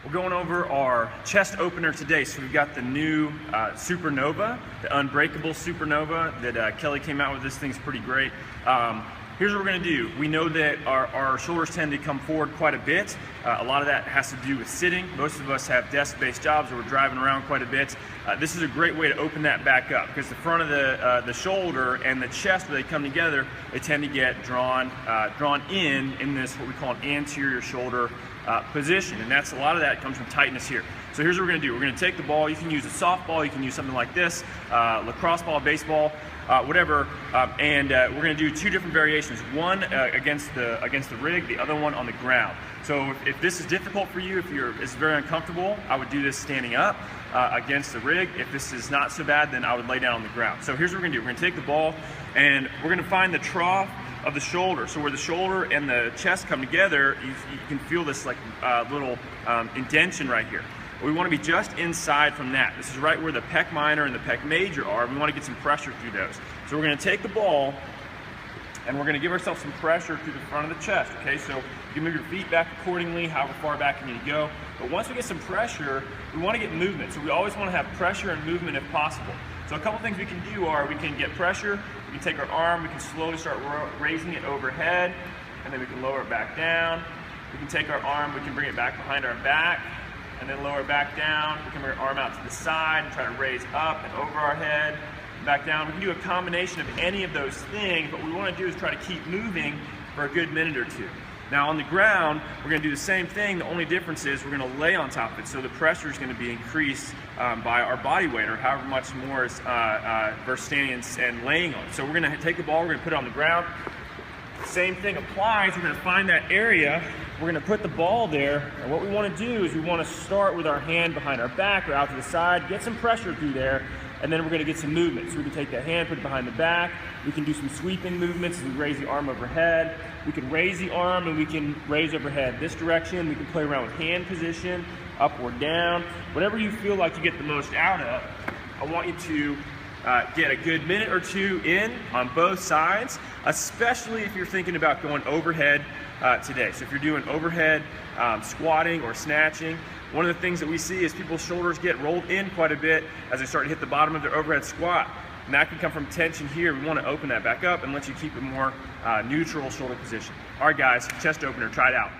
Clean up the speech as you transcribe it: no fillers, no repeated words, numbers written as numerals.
We're going over our chest opener today. So we've got the new Supernova, the unbreakable Supernova that Kelly came out with. This thing's pretty great. Here's what we're going to do. We know that our shoulders tend to come forward quite a bit. A lot of that has to do with sitting. Most of us have desk-based jobs or we're driving around quite a bit. This is a great way to open that back up because the front of the shoulder and the chest, where they come together, they tend to get drawn in this what we call an anterior shoulder position, and that's a lot of that comes from tightness here. So here's what we're going to do. We're going to take the ball. You can use a softball, you can use something like this, lacrosse ball, baseball, whatever, and we're going to do two different variations. One against the rig, the other one on the ground. So if this is difficult for you, if it's very uncomfortable, I would do this standing up against the rig. If this is not so bad, then I would lay down on the ground. So here's what we're going to do. We're going to take the ball and we're going to find the trough of the shoulder. So where the shoulder and the chest come together, you can feel this like little indentation right here. We want to be just inside from that. This is right where the pec minor and the pec major are. We want to get some pressure through those. So we're going to take the ball and we're going to give ourselves some pressure through the front of the chest. Okay, so you can move your feet back accordingly, however far back you need to go. But once we get some pressure, we want to get movement. So we always want to have pressure and movement if possible. So a couple things we can do are we can get pressure, we can take our arm, we can slowly start raising it overhead, and then we can lower it back down. We can take our arm, we can bring it back behind our back, and then lower it back down. We can bring our arm out to the side and try to raise up and over our head, back down. We can do a combination of any of those things, but what we want to do is try to keep moving for a good minute or two. Now on the ground, we're going to do the same thing. The only difference is we're going to lay on top of it. So the pressure is going to be increased by our body weight, or however much more is versus standing and laying on it. So we're going to take the ball, we're going to put it on the ground. Same thing applies. We're going to find that area. We're going to put the ball there. And what we want to do is we want to start with our hand behind our back or out to the side, get some pressure through there, and then we're going to get some movement. So we can take that hand, put it behind the back. We can do some sweeping movements as we raise the arm overhead. We can raise the arm and we can raise overhead this direction. We can play around with hand position, up or down. Whatever you feel like you get the most out of, I want you to get a good minute or two in on both sides, especially if you're thinking about going overhead today. So if you're doing overhead squatting or snatching, one of the things that we see is people's shoulders get rolled in quite a bit as they start to hit the bottom of their overhead squat. And that can come from tension here. We want to open that back up and let you keep a more neutral shoulder position. All right, guys, chest opener, try it out.